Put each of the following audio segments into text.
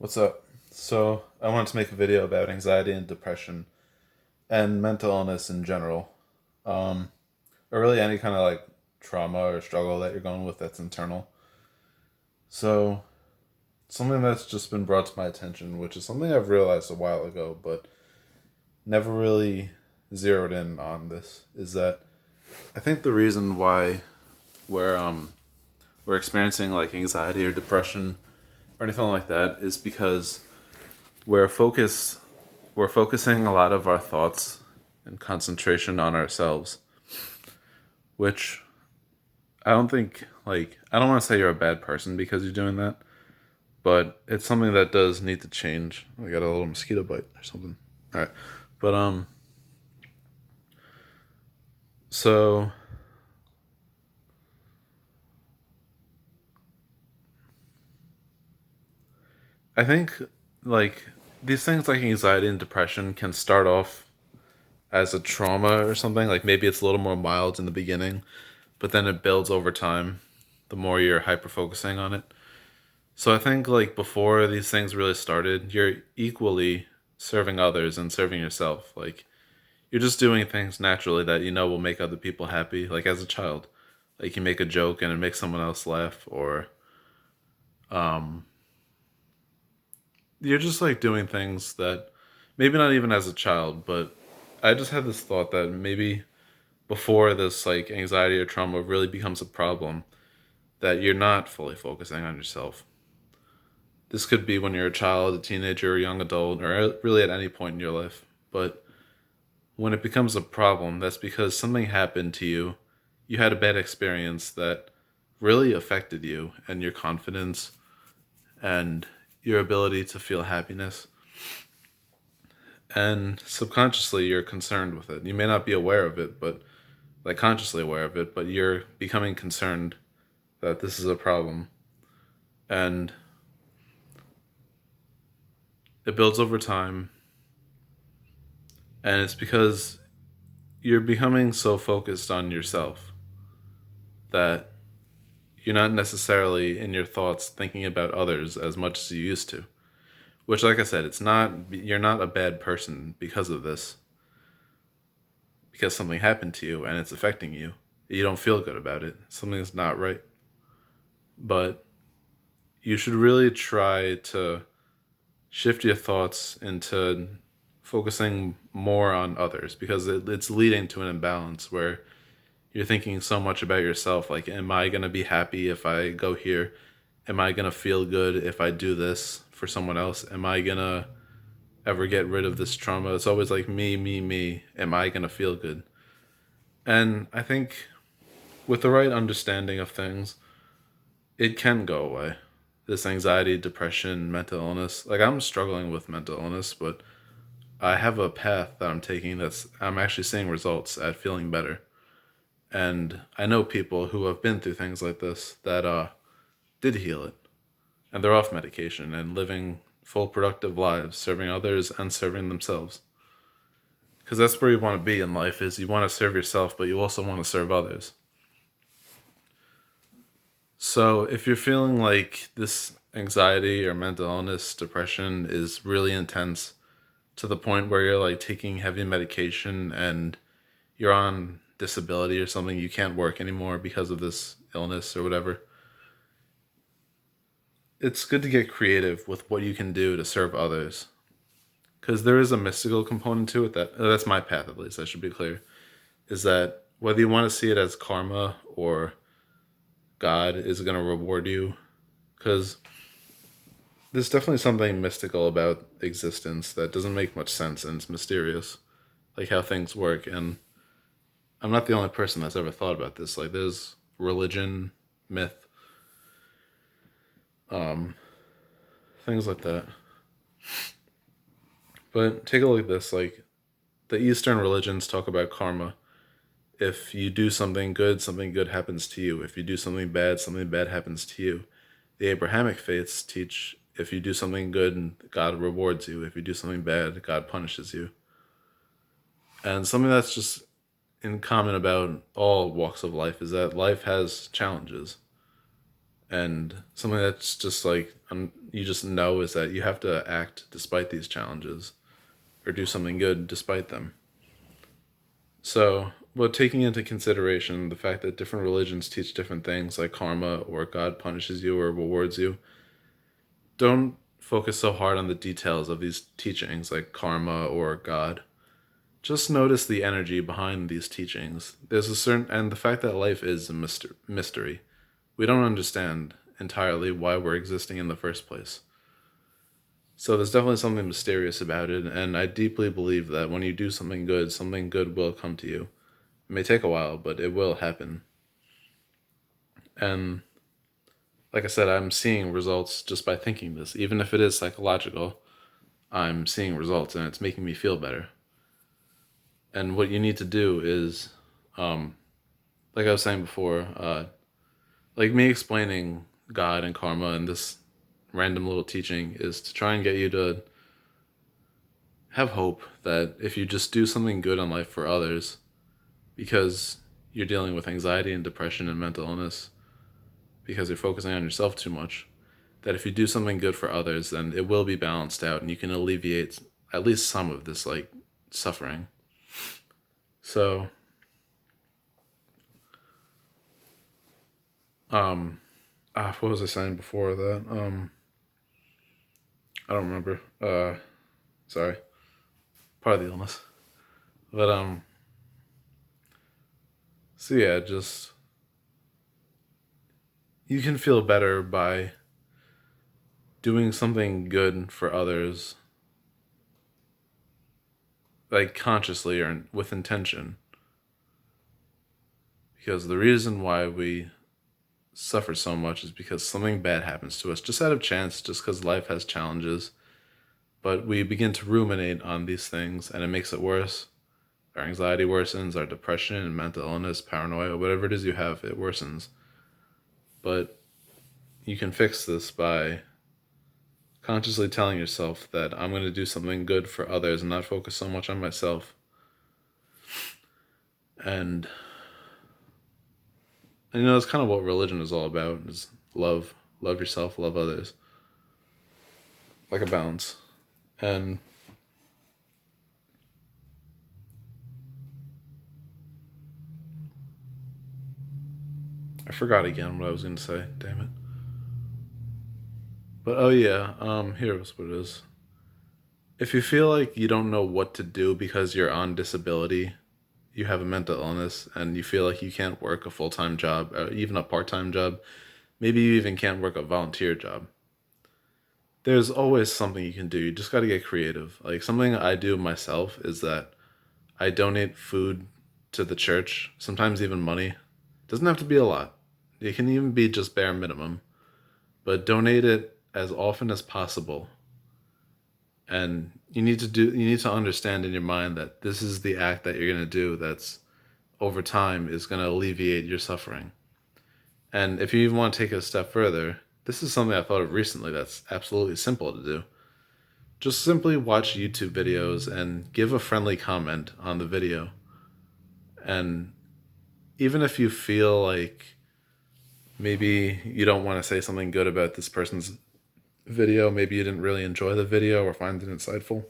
What's up? So, I wanted to make a video about anxiety and depression and mental illness in general. Um, or really any kind of like trauma or struggle that you're going with that's internal. So, something that's just been brought to my attention, which is something I've realized a while ago, but never really zeroed in on this, is that I think the reason why we're um we're experiencing like anxiety or depression or anything like that is because we're focused we're focusing a lot of our thoughts and concentration on ourselves, which I don't want to say you're a bad person because you're doing that, but it's something that does need to change. I got a little mosquito bite or something. All right. But so I think like these things like anxiety and depression can start off as a trauma or something. Like maybe it's a little more mild in the beginning, but then it builds over time the more you're hyper focusing on it. So I think like before these things really started, you're equally serving others and serving yourself. Like you're just doing things naturally that you know will make other people happy. Like as a child, like you make a joke and it makes someone else laugh, or um, you're just like doing things that maybe not even as a child, but I just had this thought that maybe before this like anxiety or trauma really becomes a problem, that you're not fully focusing on yourself. This could be when you're a child, a teenager, a young adult, or really at any point in your life. But when it becomes a problem, that's because something happened to you. You had a bad experience that really affected you and your confidence and your ability to feel happiness. And subconsciously, you're concerned with it. You may not be aware of it, but like consciously aware of it, but you're becoming concerned that this is a problem. And it builds over time. And it's because you're becoming so focused on yourself that you're not necessarily in your thoughts thinking about others as much as you used to. Which, like I said, it's not, you're not a bad person because of this, because something happened to you and it's affecting you. You don't feel good about it. Something's not right. But you should really try to shift your thoughts into focusing more on others because it's leading to an imbalance where you're thinking so much about yourself. Like, am I going to be happy if I go here? Am I going to feel good if I do this for someone else? Am I going to ever get rid of this trauma? It's always like me, me, me. Am I going to feel good? And I think with the right understanding of things, it can go away. This anxiety, depression, mental illness. Like, I'm struggling with mental illness, but I have a path that I'm taking that's, I'm actually seeing results at feeling better. And I know people who have been through things like this that did heal it. And they're off medication and living full productive lives, serving others and serving themselves. Because that's where you want to be in life is you want to serve yourself, but you also want to serve others. So if you're feeling like this anxiety or mental illness, depression is really intense to the point where you're like taking heavy medication and you're on disability or something, you can't work anymore because of this illness or whatever, it's good to get creative with what you can do to serve others. Because there is a mystical component to it that's my path at least, I should be clear, is that whether you want to see it as karma or God is going to reward you, because there's definitely something mystical about existence that doesn't make much sense and it's mysterious, like how things work. And I'm not the only person that's ever thought about this. Like there's religion, myth, um, things like that. But take a look at this. Like the Eastern religions talk about karma. If you do something good happens to you. If you do something bad happens to you. The Abrahamic faiths teach if you do something good, God rewards you. If you do something bad, God punishes you. And something that's just in common about all walks of life is that life has challenges. And something that's just like you just know is that you have to act despite these challenges or do something good despite them. So, but taking into consideration the fact that different religions teach different things like karma or God punishes you or rewards you, don't focus so hard on the details of these teachings like karma or God. Just notice the energy behind these teachings. There's a certain, and the fact that life is a mystery. We don't understand entirely why we're existing in the first place. So there's definitely something mysterious about it, and I deeply believe that when you do something good will come to you. It may take a while, but it will happen. And like I said, I'm seeing results just by thinking this. Even if it is psychological, I'm seeing results and it's making me feel better. And what you need to do is, like I was saying before, like me explaining God and karma and this random little teaching is to try and get you to have hope that if you just do something good in life for others, because you're dealing with anxiety and depression and mental illness, because you're focusing on yourself too much, that if you do something good for others, then it will be balanced out and you can alleviate at least some of this like suffering. So, what was I saying before that? I don't remember. Sorry, part of the illness. But so yeah, just you can feel better by doing something good for others, like consciously or with intention. Because the reason why we suffer so much is because something bad happens to us just out of chance, just because life has challenges. But we begin to ruminate on these things and it makes it worse. Our anxiety worsens, our depression and mental illness, paranoia, whatever it is you have, it worsens. But you can fix this by consciously telling yourself that I'm going to do something good for others and not focus so much on myself. And you know, that's kind of what religion is all about, is love. Love yourself, love others. Like a balance. And I forgot again what I was going to say. Damn it. But oh yeah, here's what it is. If you feel like you don't know what to do because you're on disability, you have a mental illness, and you feel like you can't work a full-time job, or even a part-time job, maybe you even can't work a volunteer job. There's always something you can do. You just got to get creative. Like something I do myself is that I donate food to the church, sometimes even money. It doesn't have to be a lot. It can even be just bare minimum, but donate it as often as possible. And you need to understand in your mind that this is the act that you're going to do that's over time is going to alleviate your suffering. And if you even want to take it a step further, this is something I thought of recently that's absolutely simple to do. Just simply watch YouTube videos and give a friendly comment on the video. And even if you feel like maybe you don't want to say something good about this person's video, maybe you didn't really enjoy the video or find it insightful,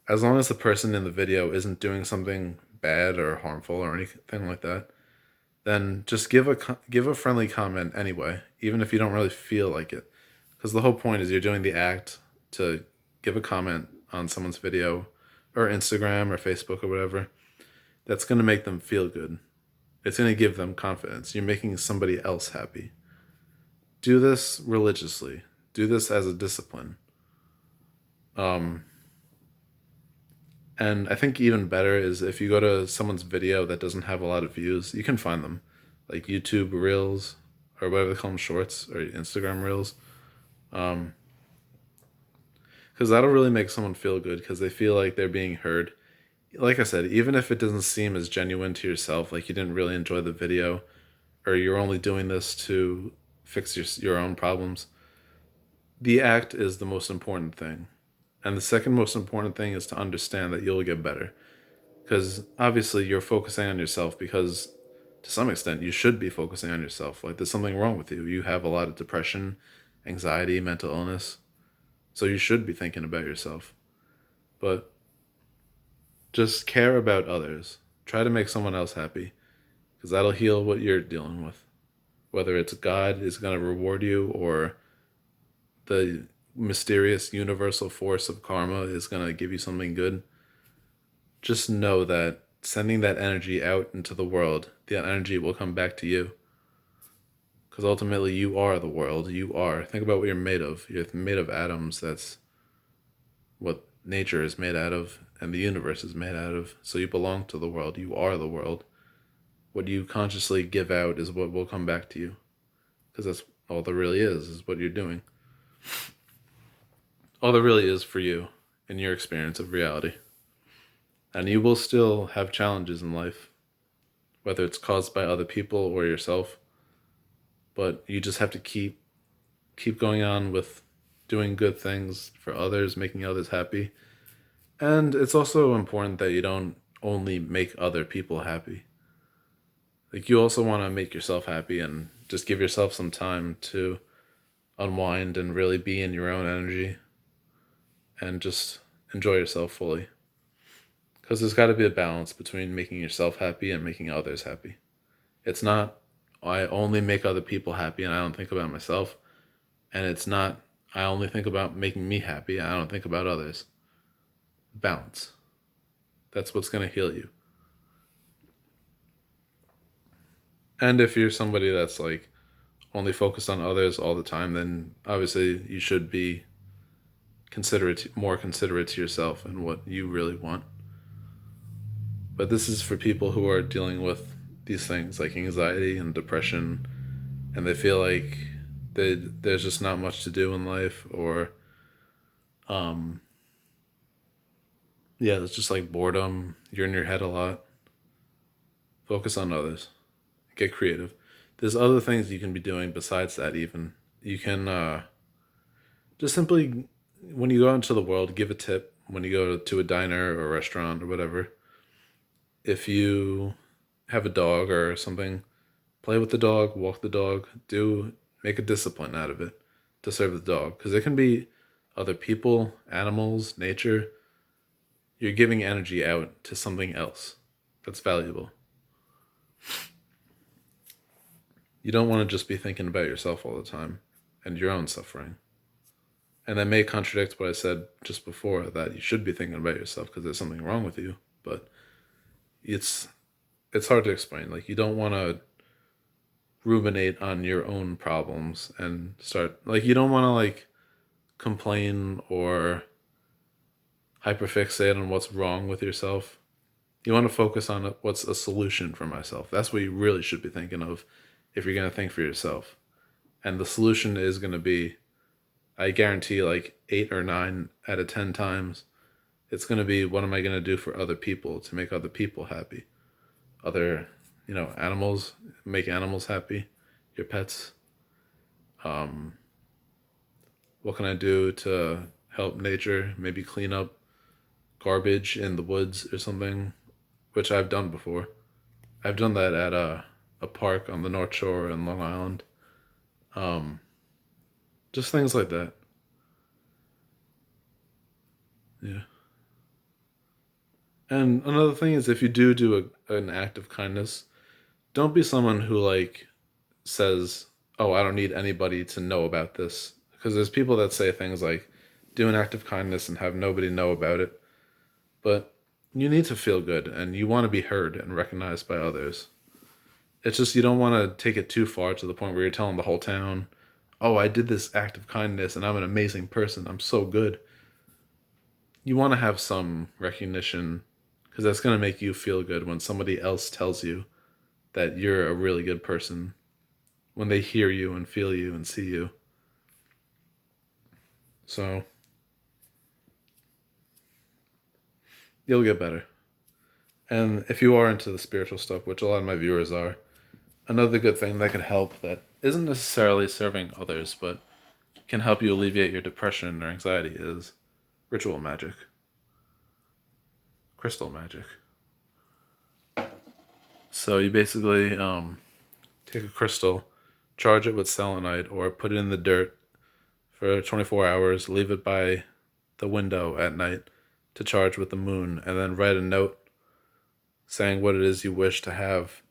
as long as the person in the video isn't doing something bad or harmful or anything like that, then just give a friendly comment anyway, even if you don't really feel like it. Because the whole point is you're doing the act to give a comment on someone's video or Instagram or Facebook or whatever. That's going to make them feel good. It's going to give them confidence. You're making somebody else happy. Do this religiously. Do this as a discipline. And I think even better is if you go to someone's video that doesn't have a lot of views, you can find them. Like YouTube Reels, or whatever they call them, Shorts, or Instagram Reels. Because that'll really make someone feel good, because they feel like they're being heard. Like I said, even if it doesn't seem as genuine to yourself, like you didn't really enjoy the video, or you're only doing this to fix your own problems, the act is the most important thing. And the second most important thing is to understand that you'll get better. Because obviously you're focusing on yourself because to some extent, you should be focusing on yourself. Like, there's something wrong with you. You have a lot of depression, anxiety, mental illness. So you should be thinking about yourself. But just care about others. Try to make someone else happy, because that'll heal what you're dealing with. Whether it's God is going to reward you, or the mysterious universal force of karma is going to give you something good, just know that sending that energy out into the world, the energy will come back to you. Because ultimately, you are the world. You are. Think about what you're made of. You're made of atoms. That's what nature is made out of, and the universe is made out of. So you belong to the world. You are the world. What you consciously give out is what will come back to you. Because that's all there really is what you're doing. All there really is for you in your experience of reality. And you will still have challenges in life, whether it's caused by other people or yourself. But you just have to keep going on with doing good things for others, making others happy. And it's also important that you don't only make other people happy. Like, you also want to make yourself happy and just give yourself some time to unwind and really be in your own energy and just enjoy yourself fully. Because there's got to be a balance between making yourself happy and making others happy. It's not, I only make other people happy and I don't think about myself. And it's not, I only think about making me happy and I don't think about others. Balance. That's what's going to heal you. And if you're somebody that's like only focused on others all the time, then obviously you should be more considerate to yourself and what you really want. But this is for people who are dealing with these things like anxiety and depression, and they feel like there's just not much to do in life, or it's just like boredom. You're in your head a lot. Focus on others. Get creative. There's other things you can be doing besides that. Even you can just simply, when you go out into the world, give a tip. When you go to a diner or a restaurant or whatever, if you have a dog or something, play with the dog, walk the dog, make a discipline out of it to serve the dog. Because it can be other people, animals, nature. You're giving energy out to something else that's valuable. You don't want to just be thinking about yourself all the time and your own suffering. And that may contradict what I said just before, that you should be thinking about yourself because there's something wrong with you. But it's hard to explain. Like, you don't want to ruminate on your own problems and start, like, you don't want to like complain or hyperfixate on what's wrong with yourself. You want to focus on what's a solution for myself. That's what you really should be thinking of if you're going to think for yourself. And the solution is going to be, I guarantee, like 8 or 9 out of 10 times, it's going to be, what am I going to do for other people to make other people happy? Other, animals, make animals happy, your pets. What can I do to help nature? Maybe clean up garbage in the woods or something, which I've done before. I've done that at a park on the North Shore in Long Island. Just things like that. Yeah. And another thing is, if you do an act of kindness, don't be someone who like says, "Oh, I don't need anybody to know about this." Because there's people that say things like, "Do an act of kindness and have nobody know about it." But you need to feel good, and you want to be heard and recognized by others. It's just, you don't want to take it too far to the point where you're telling the whole town, "Oh, I did this act of kindness and I'm an amazing person. I'm so good." You want to have some recognition, because that's going to make you feel good when somebody else tells you that you're a really good person, when they hear you and feel you and see you. So you'll get better. And if you are into the spiritual stuff, which a lot of my viewers are, another good thing that can help, that isn't necessarily serving others, but can help you alleviate your depression or anxiety, is ritual magic. Crystal magic. So you basically take a crystal, charge it with selenite, or put it in the dirt for 24 hours, leave it by the window at night to charge with the moon, and then write a note saying what it is you wish to have.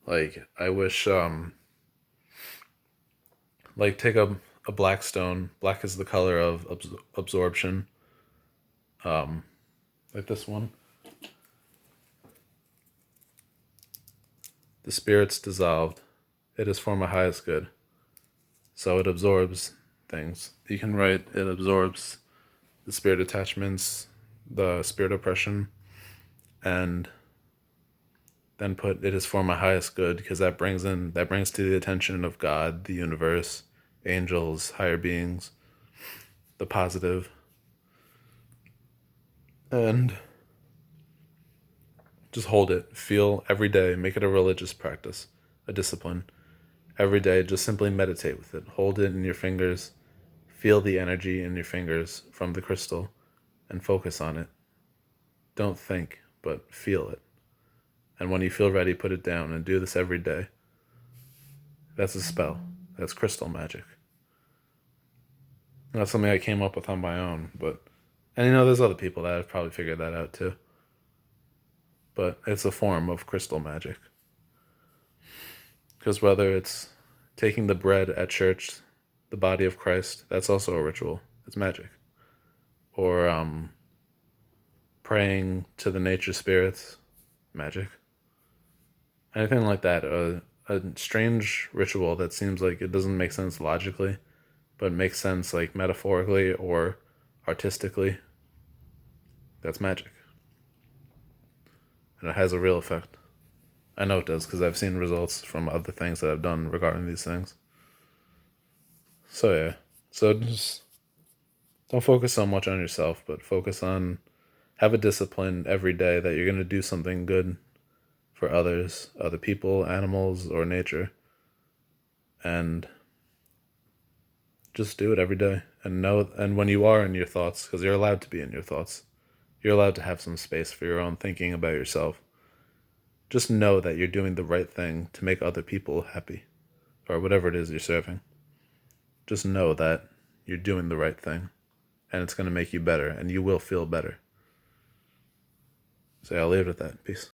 Like, I wish, like, take a black stone. Black is the color of absorption. Like this one. The spirit's dissolved. It is for my highest good. So it absorbs things. You can write, it absorbs the spirit attachments, the spirit oppression, and then put it is for my highest good, because that brings to the attention of God, the universe, angels, higher beings, the positive. And just hold it. Feel every day. Make it a religious practice, a discipline. Every day, just simply meditate with it. Hold it in your fingers. Feel the energy in your fingers from the crystal and focus on it. Don't think, but feel it. And when you feel ready, put it down and do this every day. That's a spell. That's crystal magic. And that's something I came up with on my own, and there's other people that have probably figured that out too. But it's a form of crystal magic. Because whether it's taking the bread at church, the body of Christ, that's also a ritual. It's magic. Or praying to the nature spirits, magic. Anything like that. A strange ritual that seems like it doesn't make sense logically, but makes sense like metaphorically or artistically. That's magic. And it has a real effect. I know it does because I've seen results from other things that I've done regarding these things. So yeah. So just don't focus so much on yourself, but have a discipline every day that you're going to do something good for others, other people, animals, or nature. And just do it every day. And when you are in your thoughts, because you're allowed to be in your thoughts, you're allowed to have some space for your own thinking about yourself. Just know that you're doing the right thing to make other people happy, or whatever it is you're serving. Just know that you're doing the right thing, and it's going to make you better, and you will feel better. So yeah, I'll leave it at that. Peace.